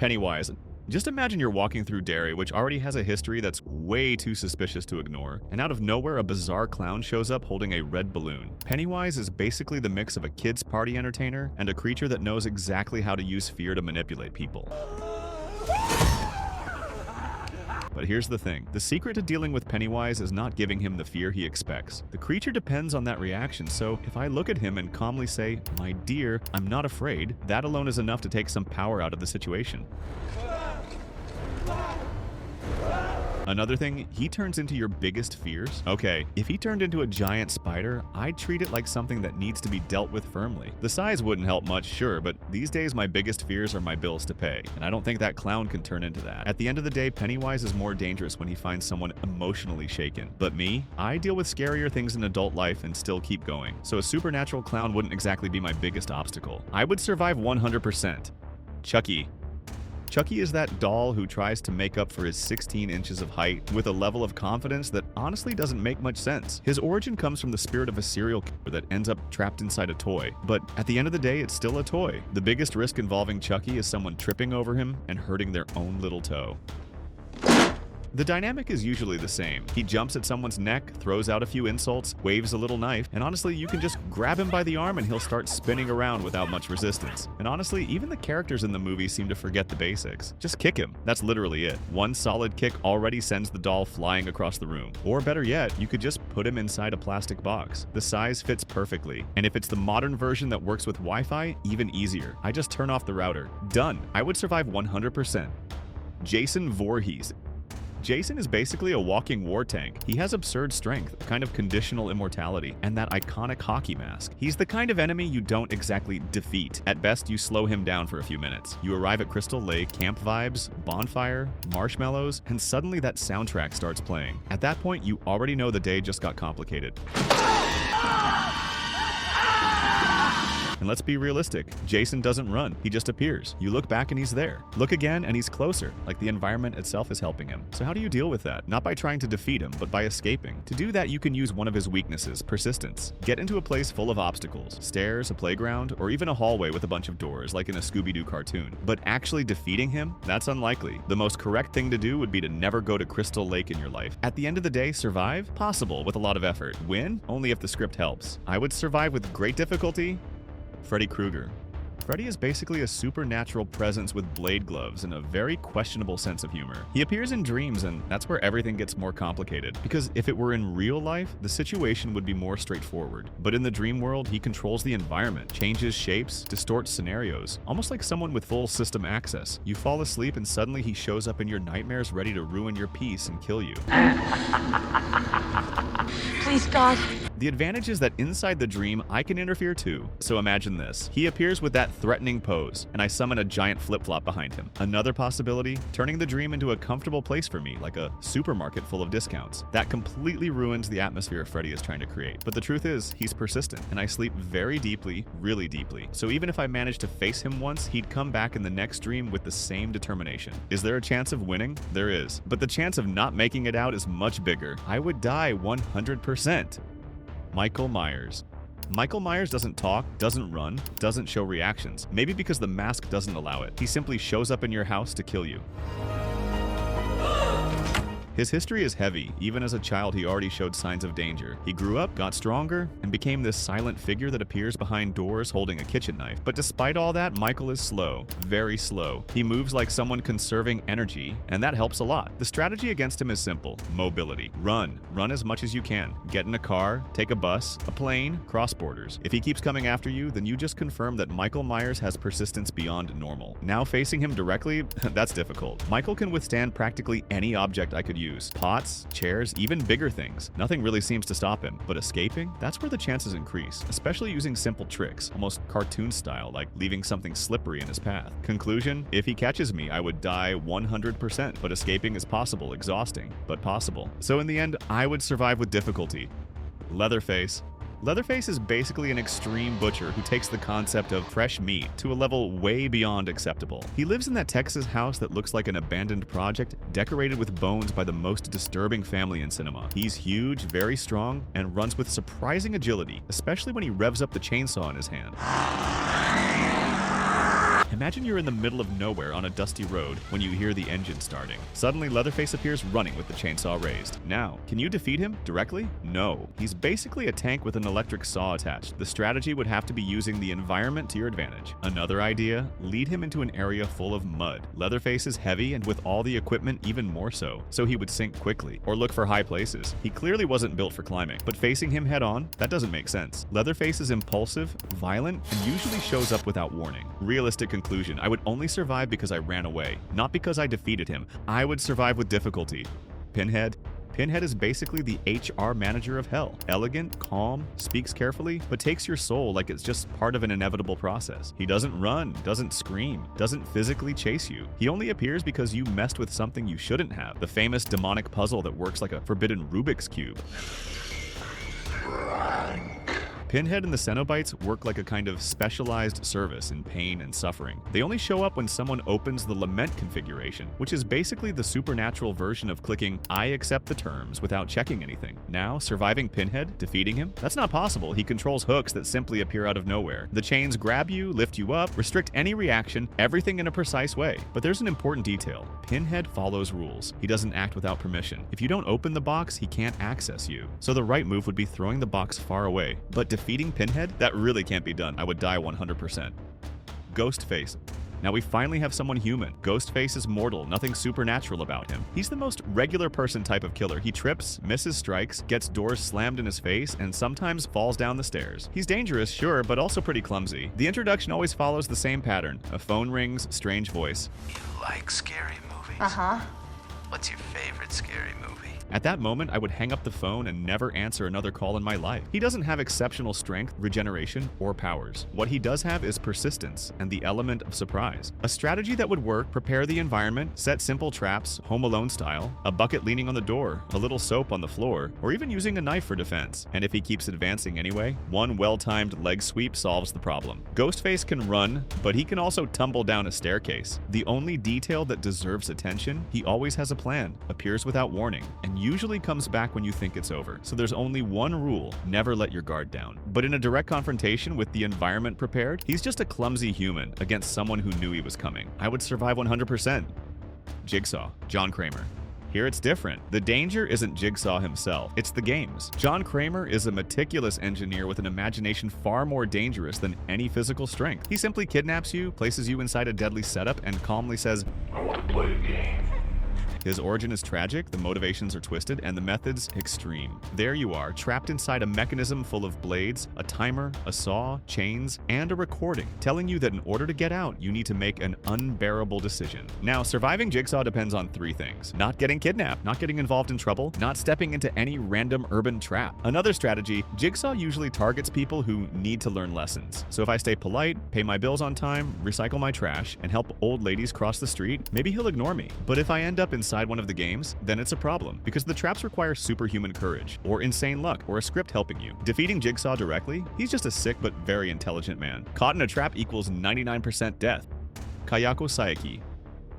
Pennywise. Just imagine you're walking through Derry, which already has a history that's way too suspicious to ignore, and out of nowhere a bizarre clown shows up holding a red balloon. Pennywise is basically the mix of a kid's party entertainer and a creature that knows exactly how to use fear to manipulate people. But here's the thing. The secret to dealing with Pennywise is not giving him the fear he expects. The creature depends on that reaction, so if I look at him and calmly say, "My dear, I'm not afraid," that alone is enough to take some power out of the situation. Another thing, he turns into your biggest fears. Okay, if he turned into a giant spider, I'd treat it like something that needs to be dealt with firmly. The size wouldn't help much, sure, but these days my biggest fears are my bills to pay, and I don't think that clown can turn into that. At the end of the day, Pennywise is more dangerous when he finds someone emotionally shaken. But me, I deal with scarier things in adult life and still keep going. So a supernatural clown wouldn't exactly be my biggest obstacle. I would survive 100%. Chucky. Chucky is that doll who tries to make up for his 16 inches of height with a level of confidence that honestly doesn't make much sense. His origin comes from the spirit of a serial killer that ends up trapped inside a toy. But at the end of the day, it's still a toy. The biggest risk involving Chucky is someone tripping over him and hurting their own little toe. The dynamic is usually the same. He jumps at someone's neck, throws out a few insults, waves a little knife, and honestly, you can just grab him by the arm and he'll start spinning around without much resistance. And honestly, even the characters in the movie seem to forget the basics. Just kick him. That's literally it. One solid kick already sends the doll flying across the room. Or better yet, you could just put him inside a plastic box. The size fits perfectly. And if it's the modern version that works with Wi-Fi, even easier. I just turn off the router. Done. I would survive 100%. Jason Voorhees. Jason is basically a walking war tank. He has absurd strength, a kind of conditional immortality, and that iconic hockey mask. He's the kind of enemy you don't exactly defeat. At best, you slow him down for a few minutes. You arrive at Crystal Lake, camp vibes, bonfire, marshmallows, and suddenly that soundtrack starts playing. At that point, you already know the day just got complicated. And let's be realistic, Jason doesn't run, he just appears. You look back and he's there. Look again and he's closer, like the environment itself is helping him. So how do you deal with that? Not by trying to defeat him, but by escaping. To do that, you can use one of his weaknesses, persistence. Get into a place full of obstacles, stairs, a playground, or even a hallway with a bunch of doors, like in a Scooby-Doo cartoon. But actually defeating him? That's unlikely. The most correct thing to do would be to never go to Crystal Lake in your life. At the end of the day, survive? Possible, with a lot of effort. Win? Only if the script helps. I would survive with great difficulty. Freddy Krueger. Freddy is basically a supernatural presence with blade gloves and a very questionable sense of humor. He appears in dreams, and that's where everything gets more complicated. Because if it were in real life, the situation would be more straightforward. But in the dream world, he controls the environment, changes shapes, distorts scenarios, almost like someone with full system access. You fall asleep and suddenly he shows up in your nightmares ready to ruin your peace and kill you. Please, God. The advantage is that inside the dream, I can interfere too. So imagine this. He appears with that threatening pose, and I summon a giant flip-flop behind him. Another possibility, turning the dream into a comfortable place for me, like a supermarket full of discounts. That completely ruins the atmosphere Freddy is trying to create. But the truth is, he's persistent, and I sleep very deeply, really deeply. So even if I managed to face him once, he'd come back in the next dream with the same determination. Is there a chance of winning? There is. But the chance of not making it out is much bigger. I would die 100%. Michael Myers. Michael Myers doesn't talk, doesn't run, doesn't show reactions. Maybe because the mask doesn't allow it. He simply shows up in your house to kill you. His history is heavy. Even as a child, he already showed signs of danger. He grew up, got stronger, and became this silent figure that appears behind doors holding a kitchen knife. But despite all that, Michael is slow, very slow. He moves like someone conserving energy, and that helps a lot. The strategy against him is simple: mobility. Run. Run as much as you can. Get in a car, take a bus, a plane, cross borders. If he keeps coming after you, then you just confirm that Michael Myers has persistence beyond normal. Now facing him directly, that's difficult. Michael can withstand practically any object I could use. Pots, chairs, even bigger things. Nothing really seems to stop him. But escaping? That's where the chances increase, especially using simple tricks, almost cartoon style, like leaving something slippery in his path. Conclusion? If he catches me, I would die 100%, but escaping is possible, exhausting, but possible. So in the end, I would survive with difficulty. Leatherface. Leatherface is basically an extreme butcher who takes the concept of fresh meat to a level way beyond acceptable. He lives in that Texas house that looks like an abandoned project, decorated with bones by the most disturbing family in cinema. He's huge, very strong, and runs with surprising agility, especially when he revs up the chainsaw in his hand. Imagine you're in the middle of nowhere on a dusty road when you hear the engine starting. Suddenly, Leatherface appears running with the chainsaw raised. Now, can you defeat him directly? No. He's basically a tank with an electric saw attached. The strategy would have to be using the environment to your advantage. Another idea, lead him into an area full of mud. Leatherface is heavy and with all the equipment even more so he would sink quickly. Or look for high places. He clearly wasn't built for climbing, but facing him head on, that doesn't make sense. Leatherface is impulsive, violent, and usually shows up without warning. Realistic conclusion, I would only survive because I ran away, not because I defeated him. I would survive with difficulty. Pinhead? Pinhead is basically the HR manager of hell. Elegant, calm, speaks carefully, but takes your soul like it's just part of an inevitable process. He doesn't run, doesn't scream, doesn't physically chase you. He only appears because you messed with something you shouldn't have. The famous demonic puzzle that works like a forbidden Rubik's Cube. Pinhead and the Cenobites work like a kind of specialized service in pain and suffering. They only show up when someone opens the lament configuration, which is basically the supernatural version of clicking "I accept the terms" without checking anything. Now, surviving Pinhead, defeating him? That's not possible. He controls hooks that simply appear out of nowhere. The chains grab you, lift you up, restrict any reaction, everything in a precise way. But there's an important detail. Pinhead follows rules. He doesn't act without permission. If you don't open the box, he can't access you. So the right move would be throwing the box far away. But defeating Pinhead? That really can't be done. I would die 100%. Ghostface. Now we finally have someone human. Ghostface is mortal, nothing supernatural about him. He's the most regular person type of killer. He trips, misses strikes, gets doors slammed in his face, and sometimes falls down the stairs. He's dangerous, sure, but also pretty clumsy. The introduction always follows the same pattern. A phone rings, strange voice. You like scary movies? Uh-huh. What's your favorite scary movie? At that moment, I would hang up the phone and never answer another call in my life. He doesn't have exceptional strength, regeneration, or powers. What he does have is persistence and the element of surprise. A strategy that would work: prepare the environment, set simple traps, Home Alone style, a bucket leaning on the door, a little soap on the floor, or even using a knife for defense. And if he keeps advancing anyway, one well-timed leg sweep solves the problem. Ghostface can run, but he can also tumble down a staircase. The only detail that deserves attention, he always has a plan, appears without warning, and usually comes back when you think it's over. So there's only one rule: never let your guard down. But in a direct confrontation with the environment prepared, he's just a clumsy human against someone who knew he was coming. I would survive 100%. Jigsaw, John Kramer. Here it's different. The danger isn't Jigsaw himself, it's the games. John Kramer is a meticulous engineer with an imagination far more dangerous than any physical strength. He simply kidnaps you, places you inside a deadly setup, and calmly says, "I want to play a game." His origin is tragic, the motivations are twisted, and the methods extreme. There you are, trapped inside a mechanism full of blades, a timer, a saw, chains, and a recording, telling you that in order to get out, you need to make an unbearable decision. Now, surviving Jigsaw depends on three things: not getting kidnapped, not getting involved in trouble, not stepping into any random urban trap. Another strategy: Jigsaw usually targets people who need to learn lessons. So if I stay polite, pay my bills on time, recycle my trash, and help old ladies cross the street, maybe he'll ignore me. But if I end up inside one of the games, then it's a problem, because the traps require superhuman courage, or insane luck, or a script helping you. Defeating Jigsaw directly? He's just a sick but very intelligent man. Caught in a trap equals 99% death. Kayako Saeki.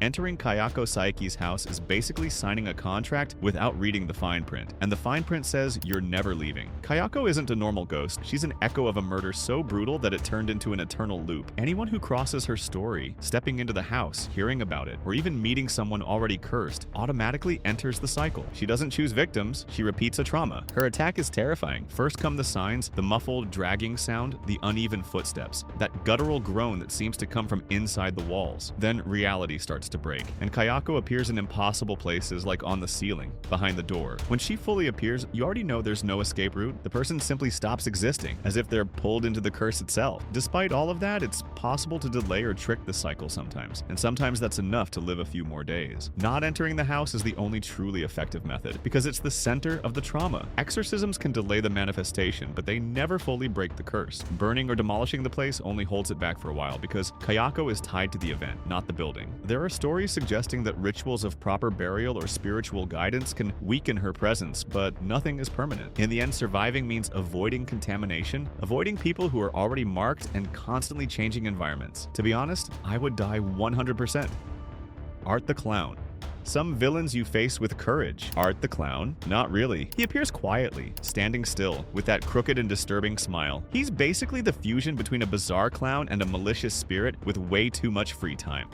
Entering Kayako Saeki's house is basically signing a contract without reading the fine print, and the fine print says you're never leaving. Kayako isn't a normal ghost. She's an echo of a murder so brutal that it turned into an eternal loop. Anyone who crosses her story, stepping into the house, hearing about it, or even meeting someone already cursed, automatically enters the cycle. She doesn't choose victims, she repeats a trauma. Her attack is terrifying. First come the signs, the muffled, dragging sound, the uneven footsteps, that guttural groan that seems to come from inside the walls. Then reality starts to break, and Kayako appears in impossible places, like on the ceiling, behind the door. When she fully appears, you already know there's no escape route. The person simply stops existing, as if they're pulled into the curse itself. Despite all of that, it's possible to delay or trick the cycle sometimes, and sometimes that's enough to live a few more days. Not entering the house is the only truly effective method, because it's the center of the trauma. Exorcisms can delay the manifestation, but they never fully break the curse. Burning or demolishing the place only holds it back for a while, because Kayako is tied to the event, not the building. There are stories suggesting that rituals of proper burial or spiritual guidance can weaken her presence, but nothing is permanent. In the end, surviving means avoiding contamination, avoiding people who are already marked, and constantly changing environments. To be honest, I would die 100%. Art the Clown. Some villains you face with courage. Art the clown? Not really. He appears quietly, standing still, with that crooked and disturbing smile. He's basically the fusion between a bizarre clown and a malicious spirit with way too much free time.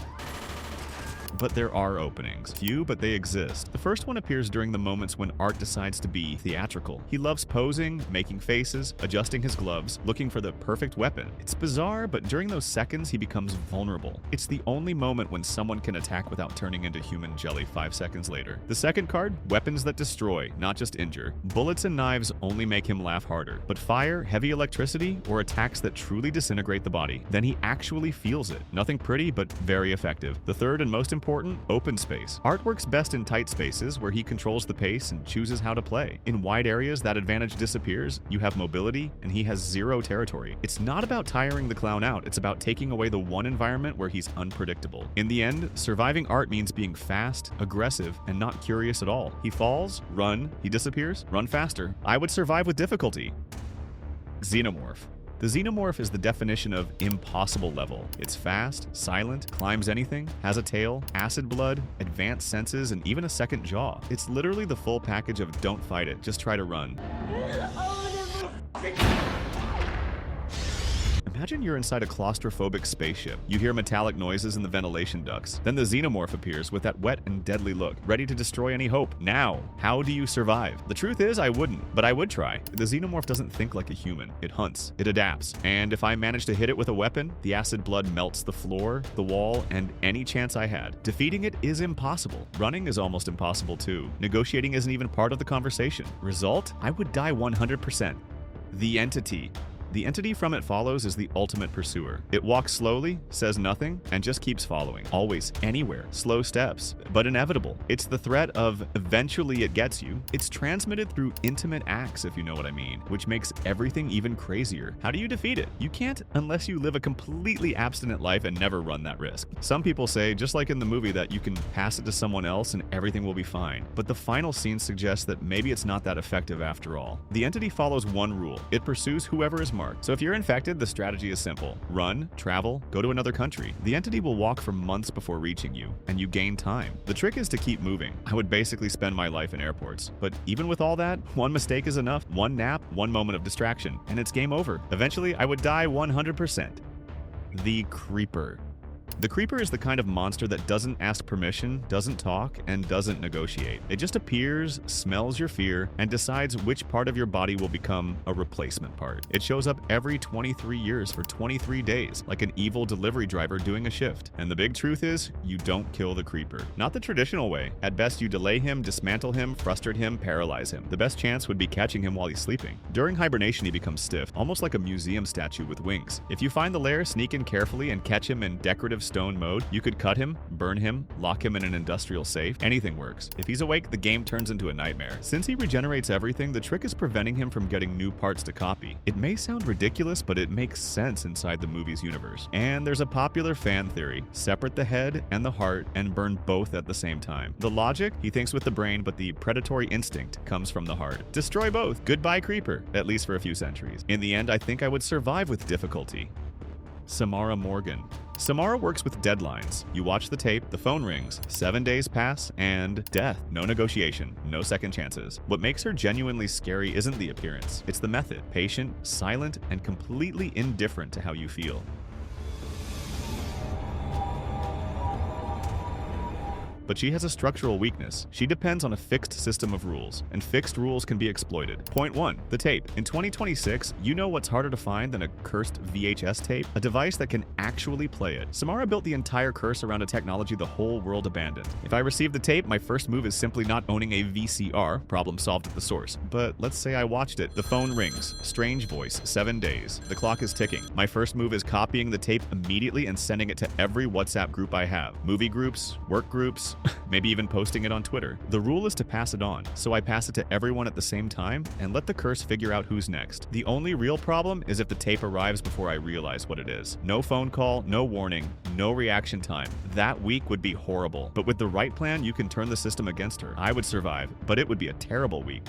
But there are openings. Few, but they exist. The first one appears during the moments when Art decides to be theatrical. He loves posing, making faces, adjusting his gloves, looking for the perfect weapon. It's bizarre, but during those seconds, he becomes vulnerable. It's the only moment when someone can attack without turning into human jelly 5 seconds later. The second card, weapons that destroy, not just injure. Bullets and knives only make him laugh harder, but fire, heavy electricity, or attacks that truly disintegrate the body. Then he actually feels it. Nothing pretty, but very effective. The third and most important, open space. Art works best in tight spaces where he controls the pace and chooses how to play. In wide areas, that advantage disappears. You have mobility, and he has zero territory. It's not about tiring the clown out. It's about taking away the one environment where he's unpredictable. In the end, surviving Art means being fast, aggressive, and not curious at all. He falls, run. He disappears, run faster. I would survive with difficulty. Xenomorph. The Xenomorph is the definition of impossible level. It's fast, silent, climbs anything, has a tail, acid blood, advanced senses, and even a second jaw. It's literally the full package of don't fight it, just try to run. Imagine you're inside a claustrophobic spaceship. You hear metallic noises in the ventilation ducts. Then the Xenomorph appears with that wet and deadly look, ready to destroy any hope. Now, how do you survive? The truth is, I wouldn't, but I would try. The Xenomorph doesn't think like a human. It hunts. It adapts. And if I manage to hit it with a weapon, the acid blood melts the floor, the wall, and any chance I had. Defeating it is impossible. Running is almost impossible too. Negotiating isn't even part of the conversation. Result? I would die 100%. The Entity. The entity from It Follows is the ultimate pursuer. It walks slowly, says nothing, and just keeps following. Always, anywhere. Slow steps, but inevitable. It's the threat of eventually it gets you. It's transmitted through intimate acts, if you know what I mean, which makes everything even crazier. How do you defeat it? You can't unless you live a completely abstinent life and never run that risk. Some people say, just like in the movie, that you can pass it to someone else and everything will be fine. But the final scene suggests that maybe it's not that effective after all. The entity follows one rule. It pursues whoever is marked. So if you're infected, the strategy is simple. Run, travel, go to another country. The entity will walk for months before reaching you, and you gain time. The trick is to keep moving. I would basically spend my life in airports. But even with all that, one mistake is enough. One nap, one moment of distraction, and it's game over. Eventually, I would die 100%. The Creeper. The Creeper is the kind of monster that doesn't ask permission, doesn't talk, and doesn't negotiate. It just appears, smells your fear, and decides which part of your body will become a replacement part. It shows up every 23 years for 23 days, like an evil delivery driver doing a shift. And the big truth is, you don't kill the Creeper. Not the traditional way. At best, you delay him, dismantle him, frustrate him, paralyze him. The best chance would be catching him while he's sleeping. During hibernation, he becomes stiff, almost like a museum statue with wings. If you find the lair, sneak in carefully and catch him in decorative stone mode. You could cut him, burn him, lock him in an industrial safe. Anything works. If he's awake, the game turns into a nightmare. Since he regenerates everything, the trick is preventing him from getting new parts to copy. It may sound ridiculous, but it makes sense inside the movie's universe. And there's a popular fan theory. Separate the head and the heart and burn both at the same time. The logic? He thinks with the brain, but the predatory instinct comes from the heart. Destroy both. Goodbye, Creeper. At least for a few centuries. In the end, I think I would survive with difficulty. Samara Morgan. Samara works with deadlines. You watch the tape, the phone rings, 7 days pass, and death. No negotiation, no second chances. What makes her genuinely scary isn't the appearance, it's the method. Patient, silent, and completely indifferent to how you feel. But she has a structural weakness. She depends on a fixed system of rules, and fixed rules can be exploited. Point 1. The tape. In 2026, you know what's harder to find than a cursed VHS tape? A device that can actually play it. Samara built the entire curse around a technology the whole world abandoned. If I receive the tape, my first move is simply not owning a VCR, problem solved at the source. But let's say I watched it. The phone rings. Strange voice. 7 days. The clock is ticking. My first move is copying the tape immediately and sending it to every WhatsApp group I have. Movie groups, work groups, maybe even posting it on Twitter. The rule is to pass it on, so I pass it to everyone at the same time and let the curse figure out who's next. The only real problem is if the tape arrives before I realize what it is. No phone call, no warning, no reaction time. That week would be horrible, but with the right plan, you can turn the system against her. I would survive, but it would be a terrible week.